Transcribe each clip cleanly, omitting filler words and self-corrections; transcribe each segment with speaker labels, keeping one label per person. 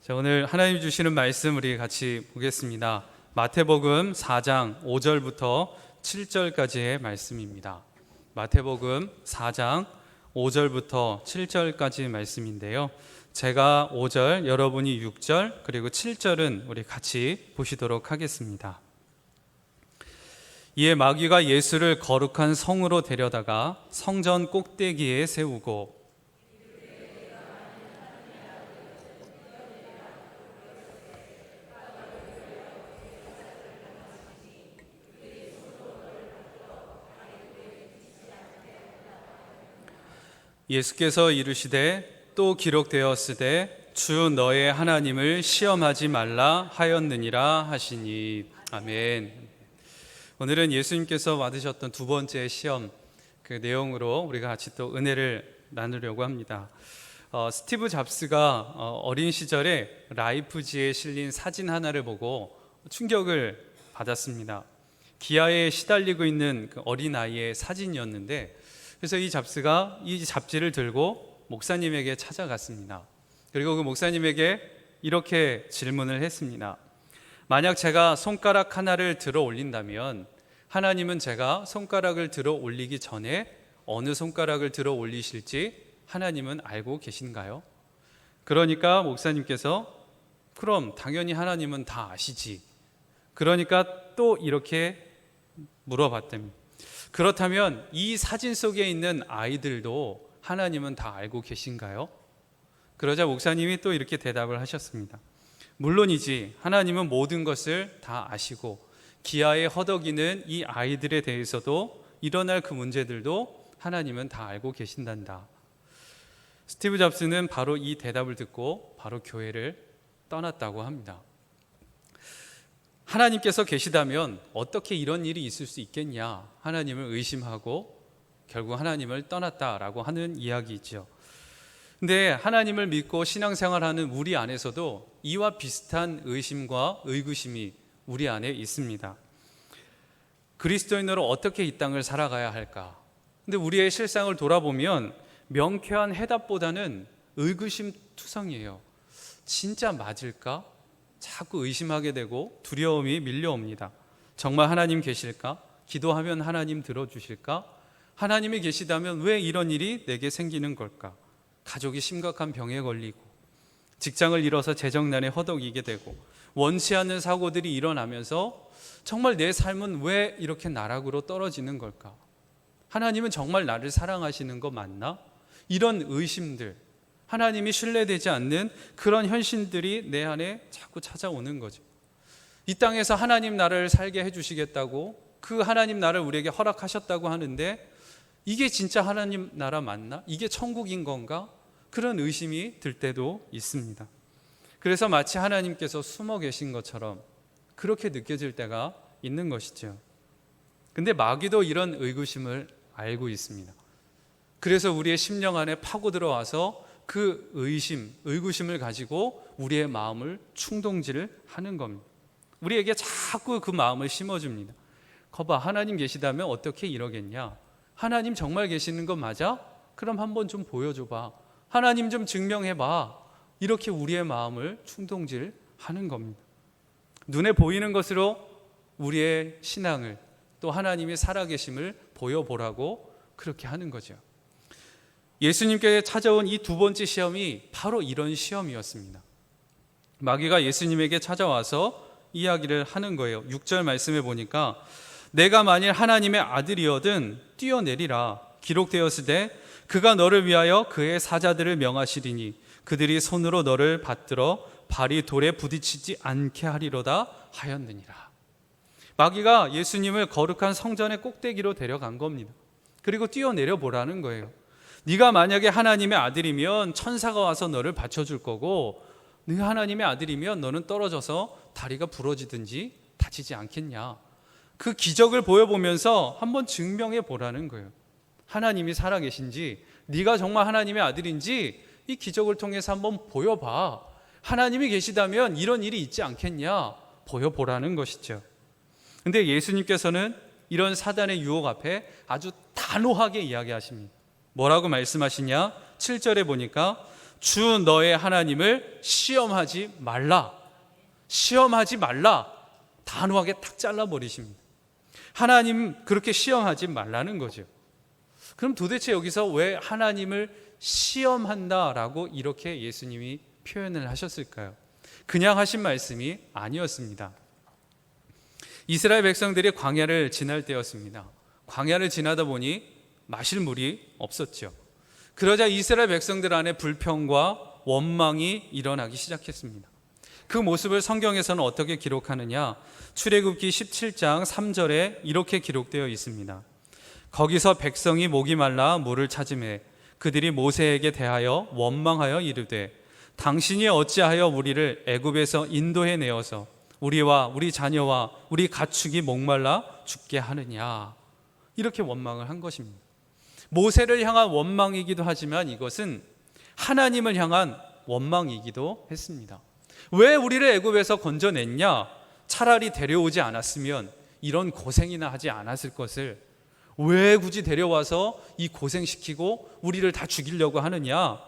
Speaker 1: 자, 오늘 하나님 주시는 말씀 우리 같이 보겠습니다. 마태복음 4장 5절부터 7절까지의 말씀입니다. 마태복음 4장 5절부터 7절까지 말씀인데요. 제가 5절, 여러분이 6절, 그리고 7절은 우리 같이 보시도록 하겠습니다. 이에 마귀가 예수를 거룩한 성으로 데려다가 성전 꼭대기에 세우고 예수께서 이르시되 또 기록되었으되 주 너의 하나님을 시험하지 말라 하였느니라 하시니. 아멘. 오늘은 예수님께서 받으셨던 두 번째 시험 그 내용으로 우리가 같이 또 은혜를 나누려고 합니다. 스티브 잡스가 어린 시절에 라이프지에 실린 사진 하나를 보고 충격을 받았습니다. 기아에 시달리고 있는 그 어린아이의 사진이었는데, 그래서 이 잡스가 이 잡지를 들고 목사님에게 찾아갔습니다. 그리고 그 목사님에게 이렇게 질문을 했습니다. 만약 제가 손가락 하나를 들어 올린다면 하나님은 제가 손가락을 들어 올리기 전에 어느 손가락을 들어 올리실지 하나님은 알고 계신가요? 그러니까 목사님께서 그럼 당연히 하나님은 다 아시지. 그러니까 또 이렇게 물어봤답니다. 그렇다면 이 사진 속에 있는 아이들도 하나님은 다 알고 계신가요? 그러자 목사님이 또 이렇게 대답을 하셨습니다. 물론이지. 하나님은 모든 것을 다 아시고 기아에 허덕이는 이 아이들에 대해서도 일어날 그 문제들도 하나님은 다 알고 계신단다. 스티브 잡스는 바로 이 대답을 듣고 바로 교회를 떠났다고 합니다. 하나님께서 계시다면 어떻게 이런 일이 있을 수 있겠냐, 하나님을 의심하고 결국 하나님을 떠났다라고 하는 이야기이죠. 근데 하나님을 믿고 신앙생활하는 우리 안에서도 이와 비슷한 의심과 의구심이 우리 안에 있습니다. 그리스도인으로 어떻게 이 땅을 살아가야 할까? 근데 우리의 실상을 돌아보면 명쾌한 해답보다는 의구심 투성이에요. 진짜 맞을까? 자꾸 의심하게 되고 두려움이 밀려옵니다. 정말 하나님 계실까? 기도하면 하나님 들어주실까? 하나님이 계시다면 왜 이런 일이 내게 생기는 걸까? 가족이 심각한 병에 걸리고 직장을 잃어서 재정난에 허덕이게 되고 원치 않는 사고들이 일어나면서 정말 내 삶은 왜 이렇게 나락으로 떨어지는 걸까? 하나님은 정말 나를 사랑하시는 거 맞나? 이런 의심들, 하나님이 신뢰되지 않는 그런 현실들이 내 안에 자꾸 찾아오는 거죠. 이 땅에서 하나님 나라를 살게 해주시겠다고, 그 하나님 나라를 우리에게 허락하셨다고 하는데 이게 진짜 하나님 나라 맞나? 이게 천국인 건가? 그런 의심이 들 때도 있습니다. 그래서 마치 하나님께서 숨어 계신 것처럼 그렇게 느껴질 때가 있는 것이죠. 근데 마귀도 이런 의구심을 알고 있습니다. 그래서 우리의 심령 안에 파고 들어와서 그 의구심을 가지고 우리의 마음을 충동질을 하는 겁니다. 우리에게 자꾸 그 마음을 심어줍니다. 거봐, 하나님 계시다면 어떻게 이러겠냐? 하나님 정말 계시는 거 맞아? 그럼 한번 좀 보여줘봐. 하나님 좀 증명해봐. 이렇게 우리의 마음을 충동질하는 겁니다. 눈에 보이는 것으로 우리의 신앙을, 또 하나님의 살아계심을 보여보라고 그렇게 하는 거죠. 예수님께 찾아온 이 두 번째 시험이 바로 이런 시험이었습니다. 마귀가 예수님에게 찾아와서 이야기를 하는 거예요. 6절 말씀에 보니까 내가 만일 하나님의 아들이거든 뛰어내리라. 기록되었으되 그가 너를 위하여 그의 사자들을 명하시리니 그들이 손으로 너를 받들어 발이 돌에 부딪히지 않게 하리로다 하였느니라. 마귀가 예수님을 거룩한 성전의 꼭대기로 데려간 겁니다. 그리고 뛰어내려 보라는 거예요. 네가 만약에 하나님의 아들이면 천사가 와서 너를 받쳐줄 거고, 네가 하나님의 아들이면 너는 떨어져서 다리가 부러지든지 다치지 않겠냐. 그 기적을 보여보면서 한번 증명해 보라는 거예요. 하나님이 살아계신지, 네가 정말 하나님의 아들인지 이 기적을 통해서 한번 보여봐. 하나님이 계시다면 이런 일이 있지 않겠냐, 보여보라는 것이죠. 근데 예수님께서는 이런 사단의 유혹 앞에 아주 단호하게 이야기하십니다. 뭐라고 말씀하시냐? 7절에 보니까 주 너의 하나님을 시험하지 말라. 시험하지 말라. 단호하게 탁 잘라버리십니다. 하나님 그렇게 시험하지 말라는 거죠. 그럼 도대체 여기서 왜 하나님을 시험한다라고 이렇게 예수님이 표현을 하셨을까요? 그냥 하신 말씀이 아니었습니다. 이스라엘 백성들이 광야를 지날 때였습니다. 광야를 지나다 보니 마실 물이 없었죠. 그러자 이스라엘 백성들 안에 불평과 원망이 일어나기 시작했습니다. 그 모습을 성경에서는 어떻게 기록하느냐? 출애굽기 17장 3절에 이렇게 기록되어 있습니다. 거기서 백성이 목이 말라 물을 찾으매 그들이 모세에게 대하여 원망하여 이르되 당신이 어찌하여 우리를 애굽에서 인도해 내어서 우리와 우리 자녀와 우리 가축이 목말라 죽게 하느냐. 이렇게 원망을 한 것입니다. 모세를 향한 원망이기도 하지만 이것은 하나님을 향한 원망이기도 했습니다. 왜 우리를 애굽에서 건져냈냐? 차라리 데려오지 않았으면 이런 고생이나 하지 않았을 것을 왜 굳이 데려와서 이 고생시키고 우리를 다 죽이려고 하느냐?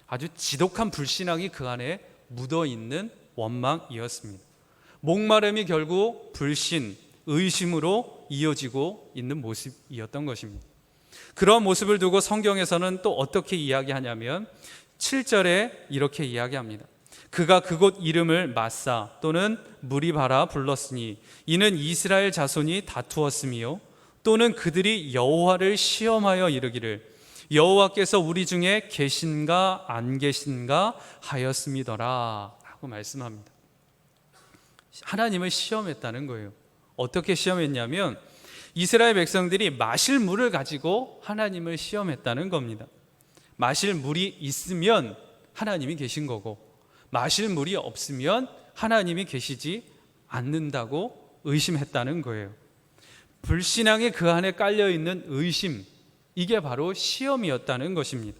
Speaker 1: 아주 지독한 불신앙이 그 안에 묻어있는 원망이었습니다. 목마름이 결국 불신, 의심으로 이어지고 있는 모습이었던 것입니다. 그런 모습을 두고 성경에서는 또 어떻게 이야기하냐면 7절에 이렇게 이야기합니다. 그가 그곳 이름을 마사 또는 무리바라 불렀으니 이는 이스라엘 자손이 다투었으며 또는 그들이 여호와를 시험하여 이르기를 여호와께서 우리 중에 계신가 안 계신가 하였음이더라 라고 말씀합니다. 하나님을 시험했다는 거예요. 어떻게 시험했냐면 이스라엘 백성들이 마실 물을 가지고 하나님을 시험했다는 겁니다. 마실 물이 있으면 하나님이 계신 거고 마실 물이 없으면 하나님이 계시지 않는다고 의심했다는 거예요. 불신앙이 그 안에 깔려있는 의심, 이게 바로 시험이었다는 것입니다.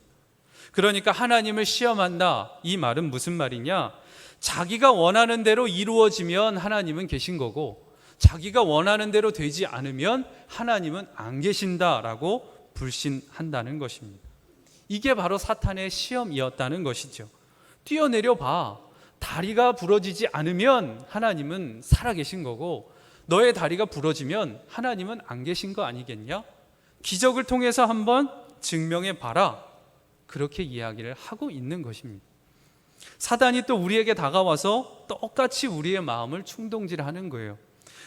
Speaker 1: 그러니까 하나님을 시험한다, 이 말은 무슨 말이냐? 자기가 원하는 대로 이루어지면 하나님은 계신 거고 자기가 원하는 대로 되지 않으면 하나님은 안 계신다라고 불신한다는 것입니다. 이게 바로 사탄의 시험이었다는 것이죠. 뛰어내려 봐. 다리가 부러지지 않으면 하나님은 살아계신 거고 너의 다리가 부러지면 하나님은 안 계신 거 아니겠냐? 기적을 통해서 한번 증명해 봐라. 그렇게 이야기를 하고 있는 것입니다. 사단이 또 우리에게 다가와서 똑같이 우리의 마음을 충동질하는 거예요.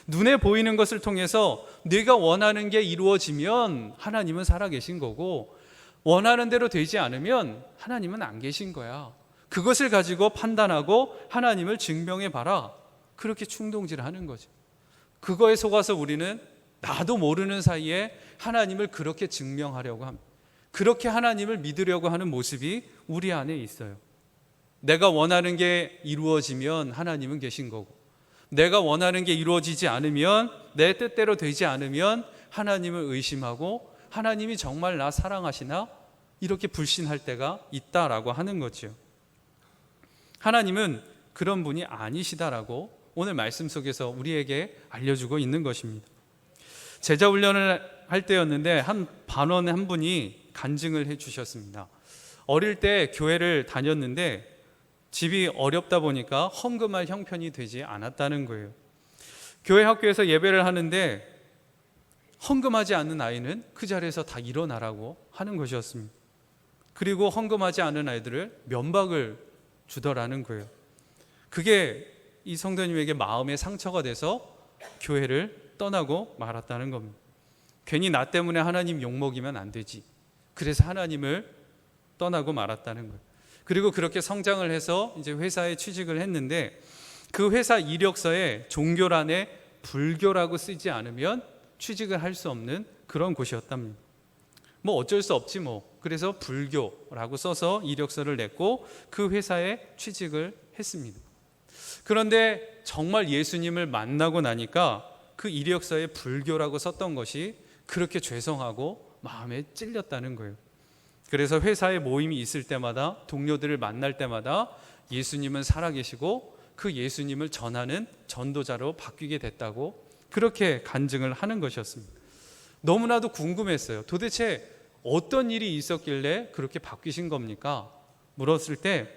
Speaker 1: 눈에 보이는 것을 통해서 네가 원하는 게 이루어지면 하나님은 살아계신 거고 원하는 대로 되지 않으면 하나님은 안 계신 거야. 그것을 가지고 판단하고 하나님을 증명해 봐라. 그렇게 충동질하는 거죠. 그거에 속아서 우리는 나도 모르는 사이에 하나님을 그렇게 증명하려고 합니다. 그렇게 하나님을 믿으려고 하는 모습이 우리 안에 있어요. 내가 원하는 게 이루어지면 하나님은 계신 거고 내가 원하는 게 이루어지지 않으면 내 뜻대로 되지 않으면 하나님을 의심하고 하나님이 정말 나 사랑하시나? 이렇게 불신할 때가 있다라고 하는 거죠. 하나님은 그런 분이 아니시다라고 오늘 말씀 속에서 우리에게 알려주고 있는 것입니다. 제자 훈련을 할 때였는데 한 반원 한 분이 간증을 해 주셨습니다. 어릴 때 교회를 다녔는데 집이 어렵다 보니까 헌금할 형편이 되지 않았다는 거예요. 교회 학교에서 예배를 하는데 헌금하지 않는 아이는 그 자리에서 다 일어나라고 하는 것이었습니다. 그리고 헌금하지 않은 아이들을 면박을 주더라는 거예요. 그게 이 성도님에게 마음의 상처가 돼서 교회를 떠나고 말았다는 겁니다. 괜히 나 때문에 하나님 욕먹이면 안 되지. 그래서 하나님을 떠나고 말았다는 거예요. 그리고 그렇게 성장을 해서 이제 회사에 취직을 했는데 그 회사 이력서에 종교란에 불교라고 쓰지 않으면 취직을 할 수 없는 그런 곳이었답니다. 뭐 어쩔 수 없지 뭐. 그래서 불교라고 써서 이력서를 냈고 그 회사에 취직을 했습니다. 그런데 정말 예수님을 만나고 나니까 그 이력서에 불교라고 썼던 것이 그렇게 죄송하고 마음에 찔렸다는 거예요. 그래서 회사에 모임이 있을 때마다 동료들을 만날 때마다 예수님은 살아계시고 그 예수님을 전하는 전도자로 바뀌게 됐다고 그렇게 간증을 하는 것이었습니다. 너무나도 궁금했어요. 도대체 어떤 일이 있었길래 그렇게 바뀌신 겁니까? 물었을 때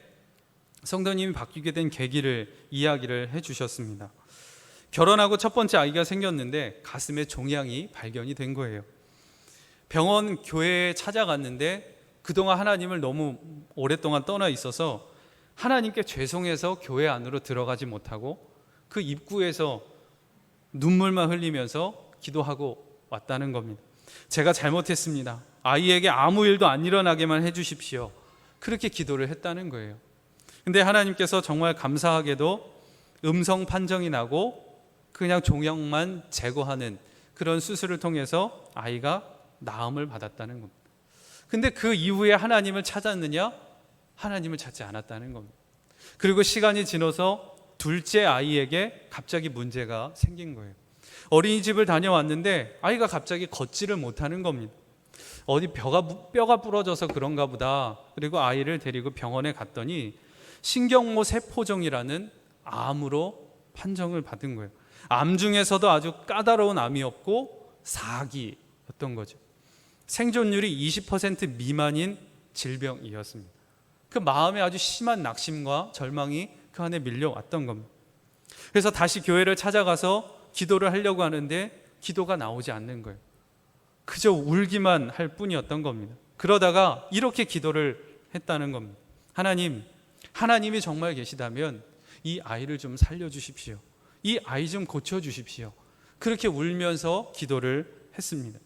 Speaker 1: 성도님이 바뀌게 된 계기를 이야기를 해주셨습니다. 결혼하고 첫 번째 아이가 생겼는데 가슴에 종양이 발견이 된 거예요. 병원, 교회에 찾아갔는데 그동안 하나님을 너무 오랫동안 떠나 있어서 하나님께 죄송해서 교회 안으로 들어가지 못하고 그 입구에서 눈물만 흘리면서 기도하고 왔다는 겁니다. 제가 잘못했습니다. 아이에게 아무 일도 안 일어나게만 해주십시오. 그렇게 기도를 했다는 거예요. 근데 하나님께서 정말 감사하게도 음성 판정이 나고 그냥 종양만 제거하는 그런 수술을 통해서 아이가 나음을 받았다는 겁니다. 근데 그 이후에 하나님을 찾았느냐? 하나님을 찾지 않았다는 겁니다. 그리고 시간이 지나서 둘째 아이에게 갑자기 문제가 생긴 거예요. 어린이집을 다녀왔는데 아이가 갑자기 걷지를 못하는 겁니다. 어디 뼈가 부러져서 그런가 보다. 그리고 아이를 데리고 병원에 갔더니 신경모 세포종이라는 암으로 판정을 받은 거예요. 암 중에서도 아주 까다로운 암이었고 사기였던 거죠. 생존율이 20% 미만인 질병이었습니다. 그 마음에 아주 심한 낙심과 절망이 그 안에 밀려왔던 겁니다. 그래서 다시 교회를 찾아가서 기도를 하려고 하는데 기도가 나오지 않는 거예요. 그저 울기만 할 뿐이었던 겁니다. 그러다가 이렇게 기도를 했다는 겁니다. 하나님이 정말 계시다면 이 아이를 좀 살려주십시오. 이 아이 좀 고쳐주십시오. 그렇게 울면서 기도를 했습니다.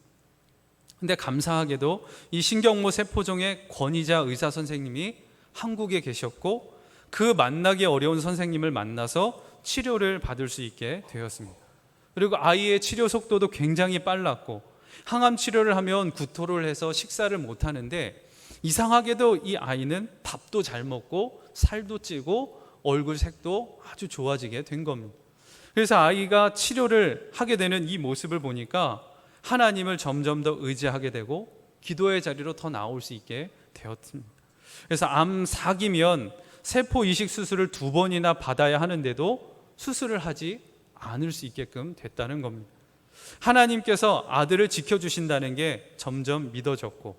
Speaker 1: 근데 감사하게도 이 신경모 세포종의 권위자 의사 선생님이 한국에 계셨고 그 만나기 어려운 선생님을 만나서 치료를 받을 수 있게 되었습니다. 그리고 아이의 치료 속도도 굉장히 빨랐고 항암 치료를 하면 구토를 해서 식사를 못 하는데 이상하게도 이 아이는 밥도 잘 먹고 살도 찌고 얼굴 색도 아주 좋아지게 된 겁니다. 그래서 아이가 치료를 하게 되는 이 모습을 보니까 하나님을 점점 더 의지하게 되고 기도의 자리로 더 나올 수 있게 되었습니다. 그래서 암 사기면 세포 이식 수술을 2번이나 받아야 하는데도 수술을 하지 않을 수 있게끔 됐다는 겁니다. 하나님께서 아들을 지켜주신다는 게 점점 믿어졌고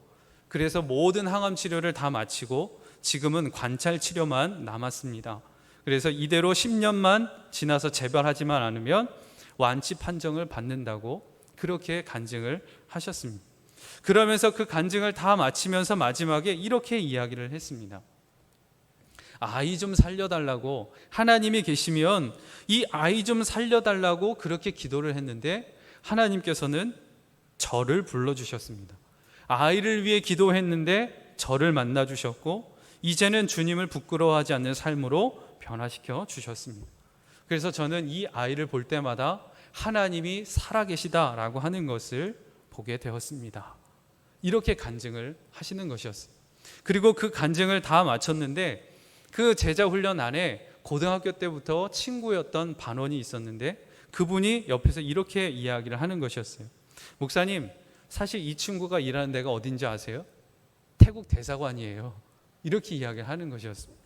Speaker 1: 그래서 모든 항암 치료를 다 마치고 지금은 관찰 치료만 남았습니다. 그래서 이대로 10년만 지나서 재발하지만 않으면 완치 판정을 받는다고 그렇게 간증을 하셨습니다. 그러면서 그 간증을 다 마치면서 마지막에 이렇게 이야기를 했습니다. 아이 좀 살려달라고, 하나님이 계시면 이 아이 좀 살려달라고 그렇게 기도를 했는데 하나님께서는 저를 불러주셨습니다. 아이를 위해 기도했는데 저를 만나주셨고 이제는 주님을 부끄러워하지 않는 삶으로 변화시켜 주셨습니다. 그래서 저는 이 아이를 볼 때마다 하나님이 살아계시다라고 하는 것을 보게 되었습니다. 이렇게 간증을 하시는 것이었어요. 그리고 그 간증을 다 마쳤는데 그 제자 훈련 안에 고등학교 때부터 친구였던 반원이 있었는데 그분이 옆에서 이렇게 이야기를 하는 것이었어요. 목사님, 사실 이 친구가 일하는 데가 어딘지 아세요? 태국 대사관이에요. 이렇게 이야기를 하는 것이었습니다.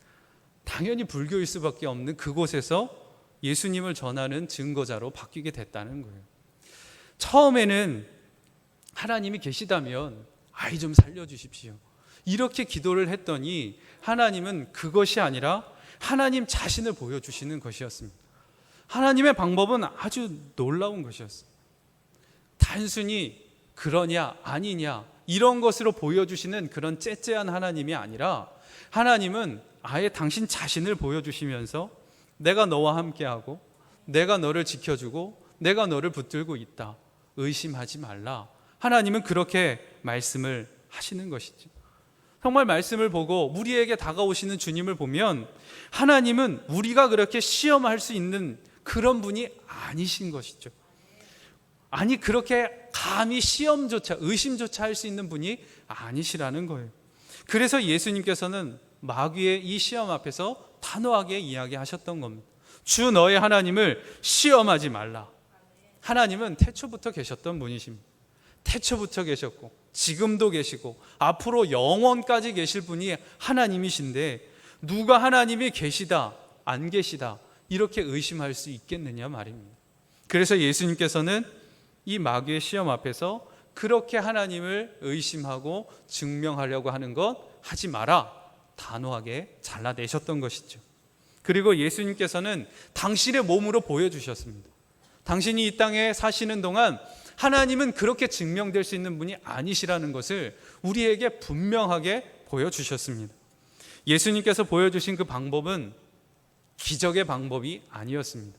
Speaker 1: 당연히 불교일 수밖에 없는 그곳에서 예수님을 전하는 증거자로 바뀌게 됐다는 거예요. 처음에는 하나님이 계시다면 아이 좀 살려주십시오. 이렇게 기도를 했더니 하나님은 그것이 아니라 하나님 자신을 보여주시는 것이었습니다. 하나님의 방법은 아주 놀라운 것이었어요. 단순히 그러냐 아니냐 이런 것으로 보여주시는 그런 째째한 하나님이 아니라 하나님은 아예 당신 자신을 보여주시면서 내가 너와 함께하고 내가 너를 지켜주고 내가 너를 붙들고 있다. 의심하지 말라. 하나님은 그렇게 말씀을 하시는 것이죠. 정말 말씀을 보고 우리에게 다가오시는 주님을 보면 하나님은 우리가 그렇게 시험할 수 있는 그런 분이 아니신 것이죠. 아니 그렇게 감히 시험조차 의심조차 할 수 있는 분이 아니시라는 거예요. 그래서 예수님께서는 마귀의 이 시험 앞에서 단호하게 이야기하셨던 겁니다. 주 너의 하나님을 시험하지 말라. 하나님은 태초부터 계셨던 분이십니다. 태초부터 계셨고 지금도 계시고 앞으로 영원까지 계실 분이 하나님이신데 누가 하나님이 계시다 안 계시다 이렇게 의심할 수 있겠느냐 말입니다. 그래서 예수님께서는 이 마귀의 시험 앞에서 그렇게 하나님을 의심하고 증명하려고 하는 것 하지 마라. 단호하게 잘라내셨던 것이죠. 그리고 예수님께서는 당신의 몸으로 보여주셨습니다. 당신이 이 땅에 사시는 동안 하나님은 그렇게 증명될 수 있는 분이 아니시라는 것을 우리에게 분명하게 보여주셨습니다. 예수님께서 보여주신 그 방법은 기적의 방법이 아니었습니다.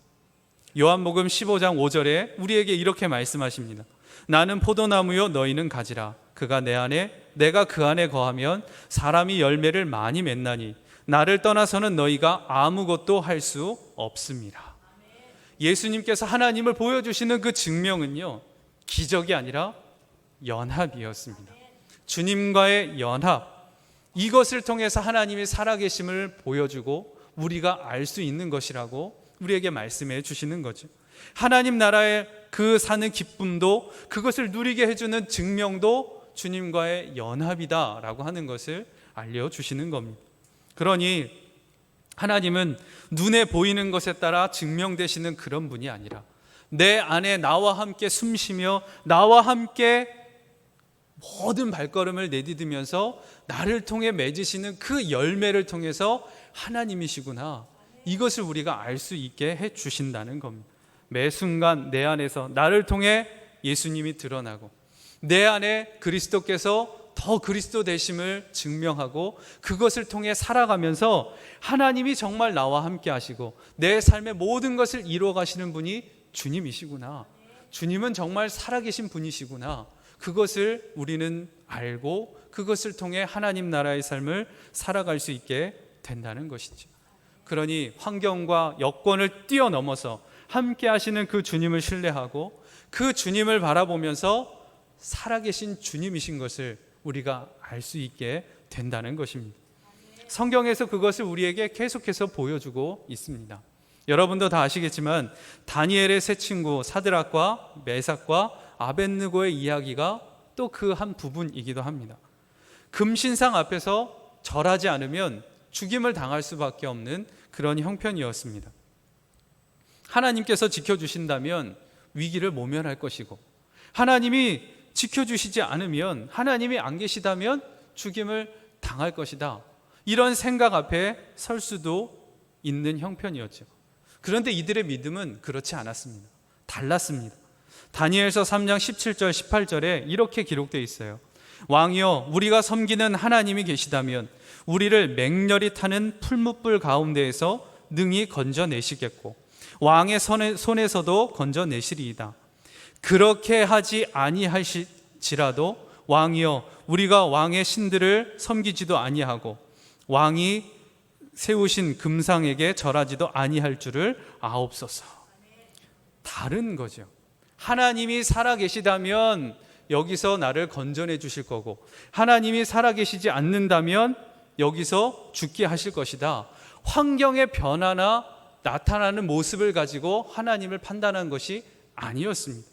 Speaker 1: 요한복음 15장 5절에 우리에게 이렇게 말씀하십니다. 나는 포도나무요 너희는 가지라. 그가 내 안에 내가 그 안에 거하면 사람이 열매를 많이 맺나니 나를 떠나서는 너희가 아무것도 할 수 없습니다. 예수님께서 하나님을 보여주시는 그 증명은요, 기적이 아니라 연합이었습니다. 주님과의 연합, 이것을 통해서 하나님의 살아계심을 보여주고 우리가 알 수 있는 것이라고 우리에게 말씀해 주시는 거죠. 하나님 나라의 그 사는 기쁨도, 그것을 누리게 해주는 증명도 주님과의 연합이다라고 하는 것을 알려주시는 겁니다. 그러니 하나님은 눈에 보이는 것에 따라 증명되시는 그런 분이 아니라 내 안에 나와 함께 숨쉬며 나와 함께 모든 발걸음을 내디디면서 나를 통해 맺으시는 그 열매를 통해서 하나님이시구나, 이것을 우리가 알 수 있게 해 주신다는 겁니다. 매 순간 내 안에서 나를 통해 예수님이 드러나고 내 안에 그리스도께서 더 그리스도 되심을 증명하고 그것을 통해 살아가면서 하나님이 정말 나와 함께 하시고 내 삶의 모든 것을 이루어 가시는 분이 주님이시구나, 주님은 정말 살아계신 분이시구나, 그것을 우리는 알고 그것을 통해 하나님 나라의 삶을 살아갈 수 있게 된다는 것이죠. 그러니 환경과 여건을 뛰어넘어서 함께 하시는 그 주님을 신뢰하고 그 주님을 바라보면서 살아계신 주님이신 것을 우리가 알 수 있게 된다는 것입니다. 성경에서 그것을 우리에게 계속해서 보여주고 있습니다. 여러분도 다 아시겠지만 다니엘의 세 친구 사드락과 메삭과 아벳느고의 이야기가 또 그 한 부분이기도 합니다. 금신상 앞에서 절하지 않으면 죽임을 당할 수밖에 없는 그런 형편이었습니다. 하나님께서 지켜주신다면 위기를 모면할 것이고, 하나님이 지켜주시지 않으면, 하나님이 안 계시다면 죽임을 당할 것이다, 이런 생각 앞에 설 수도 있는 형편이었죠. 그런데 이들의 믿음은 그렇지 않았습니다. 달랐습니다. 다니엘서 3장 17절 18절에 이렇게 기록되어 있어요. 왕이여, 우리가 섬기는 하나님이 계시다면 우리를 맹렬히 타는 풀무불 가운데에서 능히 건져내시겠고 왕의 손에서도 건져내시리이다. 그렇게 하지 아니하실지라도 왕이여, 우리가 왕의 신들을 섬기지도 아니하고 왕이 세우신 금상에게 절하지도 아니할 줄을 아옵소서. 다른 거죠. 하나님이 살아계시다면 여기서 나를 건져내 주실 거고, 하나님이 살아계시지 않는다면 여기서 죽게 하실 것이다. 환경의 변화나 나타나는 모습을 가지고 하나님을 판단한 것이 아니었습니다.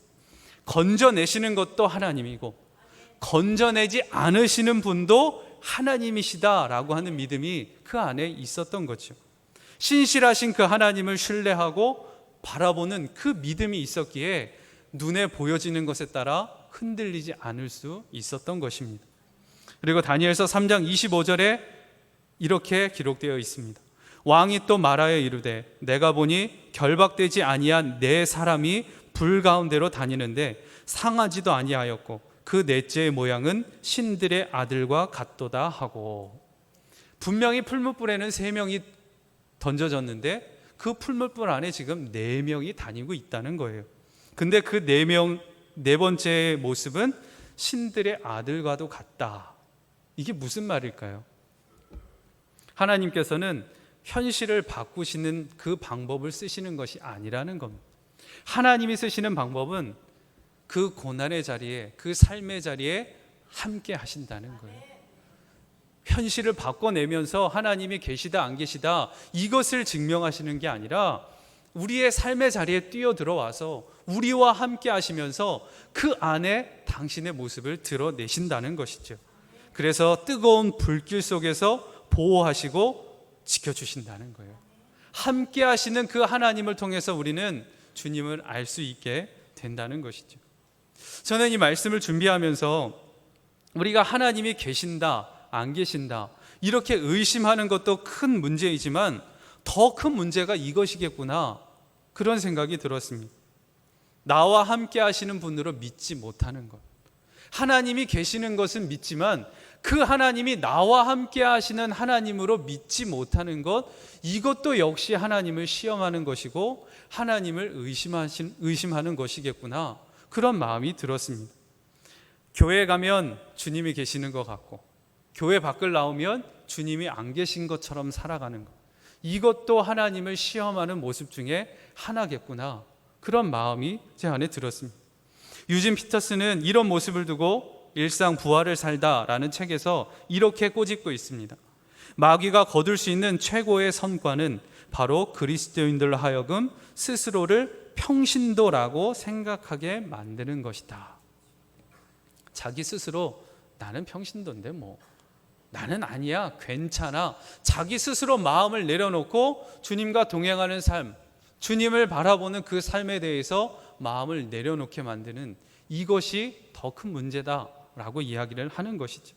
Speaker 1: 건져내시는 것도 하나님이고 건져내지 않으시는 분도 하나님이시다라고 하는 믿음이 그 안에 있었던 거죠. 신실하신 그 하나님을 신뢰하고 바라보는 그 믿음이 있었기에 눈에 보여지는 것에 따라 흔들리지 않을 수 있었던 것입니다. 그리고 다니엘서 3장 25절에 이렇게 기록되어 있습니다. 왕이 또 말하여 이르되 내가 보니 결박되지 아니한 네 사람이 불 가운데로 다니는데 상하지도 아니하였고 그 넷째의 모양은 신들의 아들과 같도다 하고, 분명히 풀무불에는 3명이 던져졌는데 그 풀무불 안에 지금 4명이 다니고 있다는 거예요. 근데 그 4명, 네 번째의 모습은 신들의 아들과도 같다. 이게 무슨 말일까요? 하나님께서는 현실을 바꾸시는 그 방법을 쓰시는 것이 아니라는 겁니다. 하나님이 쓰시는 방법은 그 고난의 자리에, 그 삶의 자리에 함께 하신다는 거예요. 현실을 바꿔내면서 하나님이 계시다 안 계시다 이것을 증명하시는 게 아니라 우리의 삶의 자리에 뛰어들어와서 우리와 함께 하시면서 그 안에 당신의 모습을 드러내신다는 것이죠. 그래서 뜨거운 불길 속에서 보호하시고 지켜주신다는 거예요. 함께 하시는 그 하나님을 통해서 우리는 주님을 알 수 있게 된다는 것이죠. 저는 이 말씀을 준비하면서 우리가 하나님이 계신다 안 계신다 이렇게 의심하는 것도 큰 문제이지만 더 큰 문제가 이것이겠구나, 그런 생각이 들었습니다. 나와 함께 하시는 분으로 믿지 못하는 것. 하나님이 계시는 것은 믿지만 그 하나님이 나와 함께 하시는 하나님으로 믿지 못하는 것, 이것도 역시 하나님을 시험하는 것이고 하나님을 의심하는 것이겠구나, 그런 마음이 들었습니다. 교회 가면 주님이 계시는 것 같고 교회 밖을 나오면 주님이 안 계신 것처럼 살아가는 것, 이것도 하나님을 시험하는 모습 중에 하나겠구나, 그런 마음이 제 안에 들었습니다. 유진 피터스는 이런 모습을 두고 일상 부활을 살다라는 책에서 이렇게 꼬집고 있습니다. 마귀가 거둘 수 있는 최고의 성과는 바로 그리스도인들로 하여금 스스로를 평신도라고 생각하게 만드는 것이다. 자기 스스로 나는 평신도인데 뭐, 나는 아니야, 괜찮아, 자기 스스로 마음을 내려놓고 주님과 동행하는 삶, 주님을 바라보는 그 삶에 대해서 마음을 내려놓게 만드는, 이것이 더 큰 문제다라고 이야기를 하는 것이죠.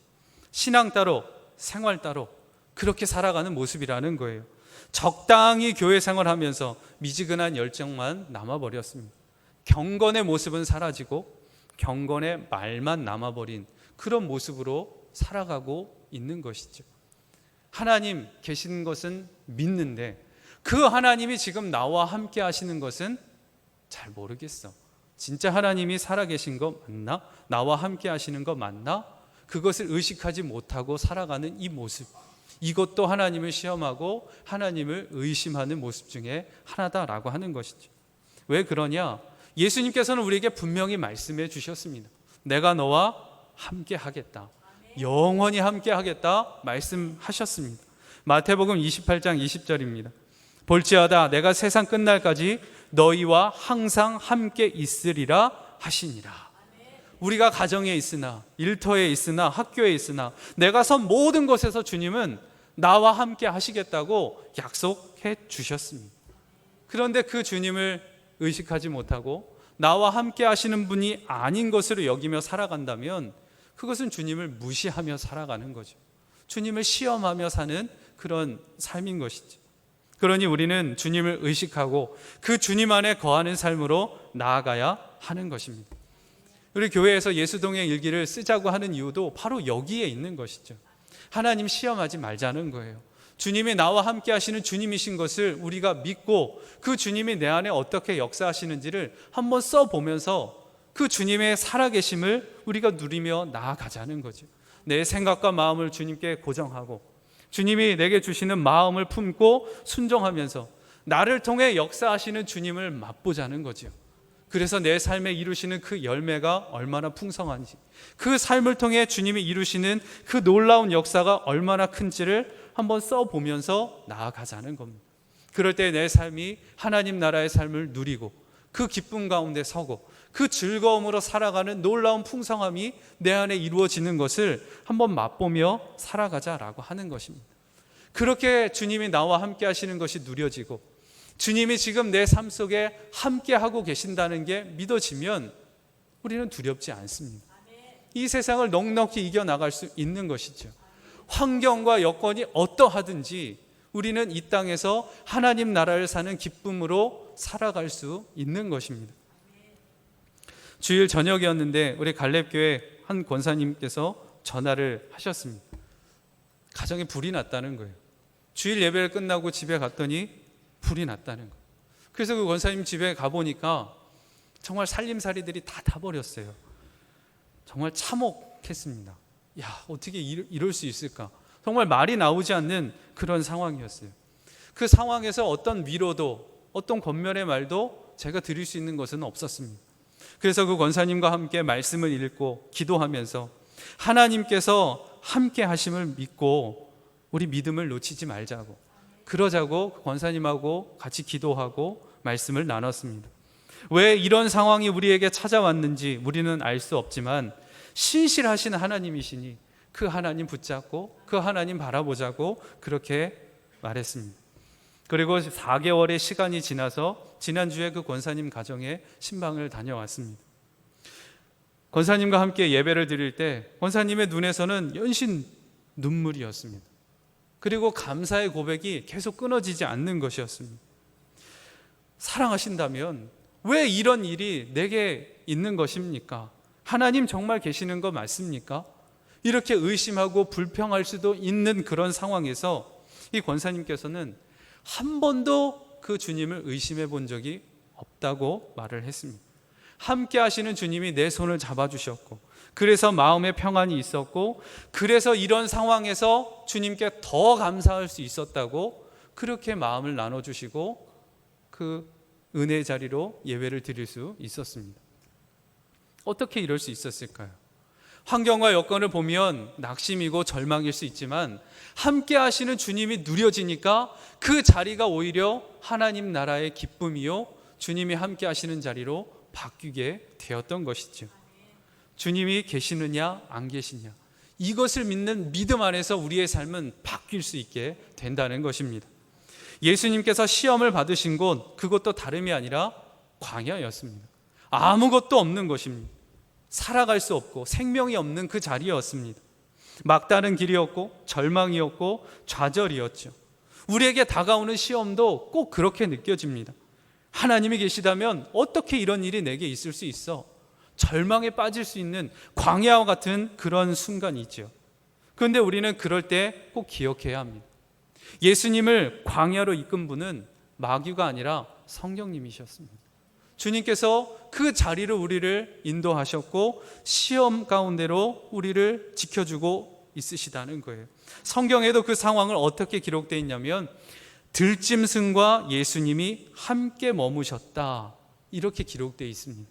Speaker 1: 신앙 따로 생활 따로 그렇게 살아가는 모습이라는 거예요. 적당히 교회 생활하면서 미지근한 열정만 남아버렸습니다. 경건의 모습은 사라지고 경건의 말만 남아버린 그런 모습으로 살아가고 있는 것이죠. 하나님 계시는 것은 믿는데 그 하나님이 지금 나와 함께 하시는 것은 잘 모르겠어. 진짜 하나님이 살아계신 거 맞나? 나와 함께 하시는 거 맞나? 그것을 의식하지 못하고 살아가는 이 모습, 이것도 하나님을 시험하고 하나님을 의심하는 모습 중에 하나다라고 하는 것이죠. 왜 그러냐? 예수님께서는 우리에게 분명히 말씀해 주셨습니다. 내가 너와 함께 하겠다, 영원히 함께 하겠다 말씀하셨습니다. 마태복음 28장 20절입니다. 볼지어다 내가 세상 끝날까지 너희와 항상 함께 있으리라 하시니라. 우리가 가정에 있으나 일터에 있으나 학교에 있으나 내가 선 모든 곳에서 주님은 나와 함께 하시겠다고 약속해 주셨습니다. 그런데 그 주님을 의식하지 못하고 나와 함께 하시는 분이 아닌 것으로 여기며 살아간다면 그것은 주님을 무시하며 살아가는 거죠. 주님을 시험하며 사는 그런 삶인 것이죠. 그러니 우리는 주님을 의식하고 그 주님 안에 거하는 삶으로 나아가야 하는 것입니다. 우리 교회에서 예수동행 일기를 쓰자고 하는 이유도 바로 여기에 있는 것이죠. 하나님 시험하지 말자는 거예요. 주님이 나와 함께 하시는 주님이신 것을 우리가 믿고 그 주님이 내 안에 어떻게 역사하시는지를 한번 써보면서 그 주님의 살아계심을 우리가 누리며 나아가자는 거죠. 내 생각과 마음을 주님께 고정하고 주님이 내게 주시는 마음을 품고 순종하면서 나를 통해 역사하시는 주님을 맛보자는 거죠. 그래서 내 삶에 이루시는 그 열매가 얼마나 풍성한지, 그 삶을 통해 주님이 이루시는 그 놀라운 역사가 얼마나 큰지를 한번 써보면서 나아가자는 겁니다. 그럴 때 내 삶이 하나님 나라의 삶을 누리고 그 기쁨 가운데 서고 그 즐거움으로 살아가는 놀라운 풍성함이 내 안에 이루어지는 것을 한번 맛보며 살아가자라고 하는 것입니다. 그렇게 주님이 나와 함께 하시는 것이 누려지고 주님이 지금 내 삶 속에 함께 하고 계신다는 게 믿어지면 우리는 두렵지 않습니다. 이 세상을 넉넉히 이겨나갈 수 있는 것이죠. 환경과 여건이 어떠하든지 우리는 이 땅에서 하나님 나라를 사는 기쁨으로 살아갈 수 있는 것입니다. 주일 저녁이었는데 우리 갈렙교회 한 권사님께서 전화를 하셨습니다. 가정에 불이 났다는 거예요. 주일 예배를 끝나고 집에 갔더니 불이 났다는 거예요. 그래서 그 권사님 집에 가보니까 정말 살림살이들이 다 타버렸어요. 정말 참혹했습니다. 야, 어떻게 이럴 수 있을까? 정말 말이 나오지 않는 그런 상황이었어요. 그 상황에서 어떤 위로도 어떤 권면의 말도 제가 드릴 수 있는 것은 없었습니다. 그래서 그 권사님과 함께 말씀을 읽고 기도하면서 하나님께서 함께 하심을 믿고 우리 믿음을 놓치지 말자고, 그러자고 그 권사님하고 같이 기도하고 말씀을 나눴습니다. 왜 이런 상황이 우리에게 찾아왔는지 우리는 알 수 없지만 신실하신 하나님이시니 그 하나님 붙잡고 그 하나님 바라보자고 그렇게 말했습니다. 그리고 4개월의 시간이 지나서 지난주에 그 권사님 가정에 신방을 다녀왔습니다. 권사님과 함께 예배를 드릴 때 권사님의 눈에서는 연신 눈물이었습니다. 그리고 감사의 고백이 계속 끊어지지 않는 것이었습니다. 사랑하신다면 왜 이런 일이 내게 있는 것입니까? 하나님 정말 계시는 거 맞습니까? 이렇게 의심하고 불평할 수도 있는 그런 상황에서 이 권사님께서는 한 번도 그 주님을 의심해 본 적이 없다고 말을 했습니다. 함께 하시는 주님이 내 손을 잡아주셨고, 그래서 마음에 평안이 있었고, 그래서 이런 상황에서 주님께 더 감사할 수 있었다고 그렇게 마음을 나눠주시고 그 은혜의 자리로 예배를 드릴 수 있었습니다. 어떻게 이럴 수 있었을까요? 환경과 여건을 보면 낙심이고 절망일 수 있지만 함께 하시는 주님이 누려지니까 그 자리가 오히려 하나님 나라의 기쁨이요, 주님이 함께 하시는 자리로 바뀌게 되었던 것이죠. 주님이 계시느냐 안 계시냐, 이것을 믿는 믿음 안에서 우리의 삶은 바뀔 수 있게 된다는 것입니다. 예수님께서 시험을 받으신 곳, 그것도 다름이 아니라 광야였습니다. 아무것도 없는 것입니다. 살아갈 수 없고 생명이 없는 그 자리였습니다. 막다른 길이었고 절망이었고 좌절이었죠. 우리에게 다가오는 시험도 꼭 그렇게 느껴집니다. 하나님이 계시다면 어떻게 이런 일이 내게 있을 수 있어? 절망에 빠질 수 있는 광야와 같은 그런 순간이죠. 그런데 우리는 그럴 때 꼭 기억해야 합니다. 예수님을 광야로 이끈 분은 마귀가 아니라 성령님이셨습니다. 주님께서 그 자리로 우리를 인도하셨고 시험 가운데로 우리를 지켜주고 있으시다는 거예요. 성경에도 그 상황을 어떻게 기록되어 있냐면 들짐승과 예수님이 함께 머무셨다, 이렇게 기록되어 있습니다.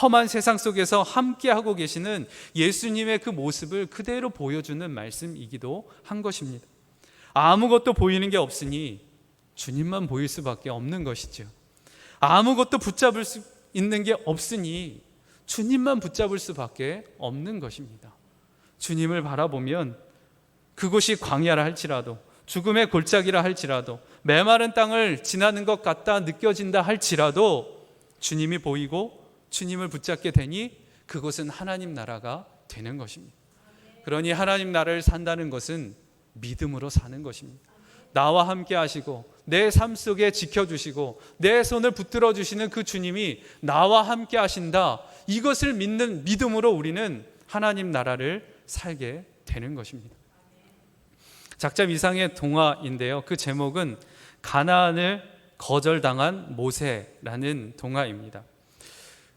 Speaker 1: 험한 세상 속에서 함께하고 계시는 예수님의 그 모습을 그대로 보여주는 말씀이기도 한 것입니다. 아무것도 보이는 게 없으니 주님만 보일 수밖에 없는 것이죠. 아무것도 붙잡을 수 있는 게 없으니 주님만 붙잡을 수밖에 없는 것입니다. 주님을 바라보면 그곳이 광야라 할지라도, 죽음의 골짜기라 할지라도, 메마른 땅을 지나는 것 같다 느껴진다 할지라도 주님이 보이고 주님을 붙잡게 되니 그것은 하나님 나라가 되는 것입니다. 그러니 하나님 나라를 산다는 것은 믿음으로 사는 것입니다. 나와 함께 하시고 내 삶 속에 지켜주시고 내 손을 붙들어 주시는 그 주님이 나와 함께 하신다, 이것을 믿는 믿음으로 우리는 하나님 나라를 살게 되는 것입니다. 작자 이상의 동화인데요, 그 제목은 가나안을 거절당한 모세라는 동화입니다.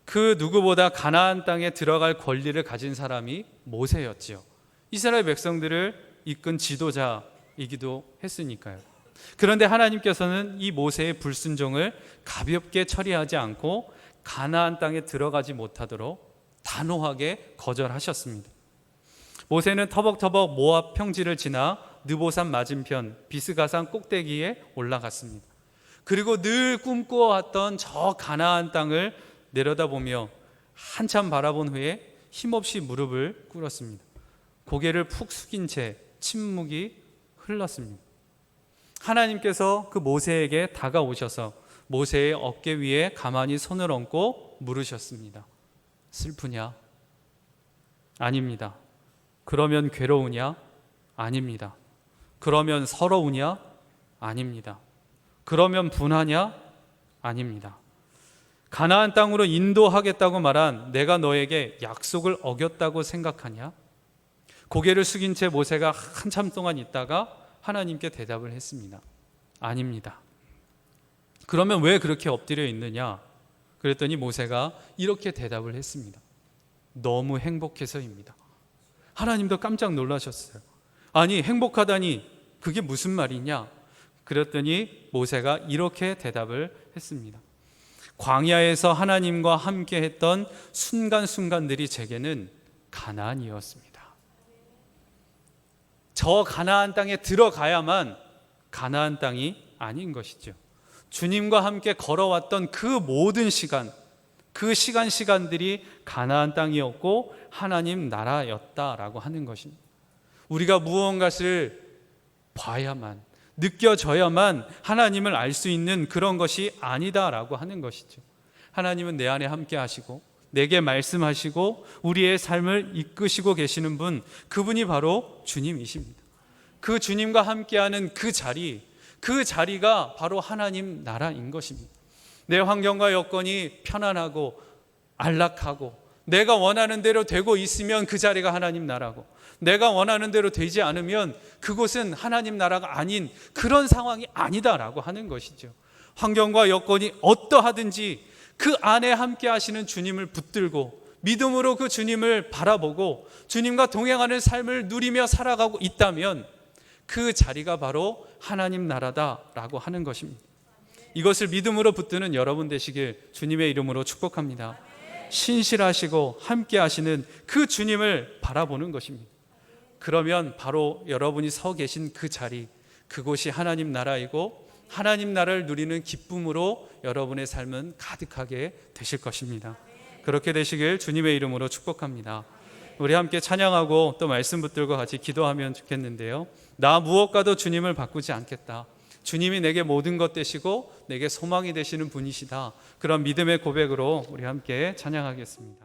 Speaker 1: 그 누구보다 가나안 땅에 들어갈 권리를 가진 사람이 모세였지요. 이스라엘 백성들을 이끈 지도자이기도 했으니까요. 그런데 하나님께서는 이 모세의 불순종을 가볍게 처리하지 않고 가나안 땅에 들어가지 못하도록 단호하게 거절하셨습니다. 모세는 터벅터벅 모압 평지를 지나 느보산 맞은편 비스가산 꼭대기에 올라갔습니다. 그리고 늘 꿈꾸어왔던 저 가나안 땅을 내려다보며 한참 바라본 후에 힘없이 무릎을 꿇었습니다. 고개를 푹 숙인 채 침묵이 흘렀습니다. 하나님께서 그 모세에게 다가오셔서 모세의 어깨 위에 가만히 손을 얹고 물으셨습니다. 슬프냐? 아닙니다. 그러면 괴로우냐? 아닙니다. 그러면 서러우냐? 아닙니다. 그러면 분하냐? 아닙니다. 가나안 땅으로 인도하겠다고 말한 내가 너에게 약속을 어겼다고 생각하냐? 고개를 숙인 채 모세가 한참 동안 있다가 하나님께 대답을 했습니다. 아닙니다. 그러면 왜 그렇게 엎드려 있느냐? 그랬더니 모세가 이렇게 대답을 했습니다. 너무 행복해서입니다. 하나님도 깜짝 놀라셨어요. 아니, 행복하다니 그게 무슨 말이냐? 그랬더니 모세가 이렇게 대답을 했습니다. 광야에서 하나님과 함께 했던 순간순간들이 제게는 가나안이었습니다. 저 가나안 땅에 들어가야만 가나안 땅이 아닌 것이죠. 주님과 함께 걸어왔던 그 모든 시간, 그 시간들이 가나안 땅이었고 하나님 나라였다라고 하는 것입니다. 우리가 무언가를 봐야만, 느껴져야만 하나님을 알 수 있는 그런 것이 아니다라고 하는 것이죠. 하나님은 내 안에 함께 하시고 내게 말씀하시고 우리의 삶을 이끄시고 계시는 분, 그분이 바로 주님이십니다. 그 주님과 함께하는 그 자리가 바로 하나님 나라인 것입니다. 내 환경과 여건이 편안하고 안락하고 내가 원하는 대로 되고 있으면 그 자리가 하나님 나라고, 내가 원하는 대로 되지 않으면 그곳은 하나님 나라가 아닌 그런 상황이 아니다라고 하는 것이죠. 환경과 여건이 어떠하든지 그 안에 함께 하시는 주님을 붙들고 믿음으로 그 주님을 바라보고 주님과 동행하는 삶을 누리며 살아가고 있다면 그 자리가 바로 하나님 나라다라고 하는 것입니다. 이것을 믿음으로 붙드는 여러분 되시길 주님의 이름으로 축복합니다. 신실하시고 함께 하시는 그 주님을 바라보는 것입니다. 그러면 바로 여러분이 서 계신 그 자리, 그곳이 하나님 나라이고 하나님 나라를 누리는 기쁨으로 여러분의 삶은 가득하게 되실 것입니다. 그렇게 되시길 주님의 이름으로 축복합니다. 우리 함께 찬양하고 또 말씀 붙들고 같이 기도하면 좋겠는데요. 나 무엇과도 주님을 바꾸지 않겠다. 주님이 내게 모든 것 되시고 내게 소망이 되시는 분이시다. 그런 믿음의 고백으로 우리 함께 찬양하겠습니다.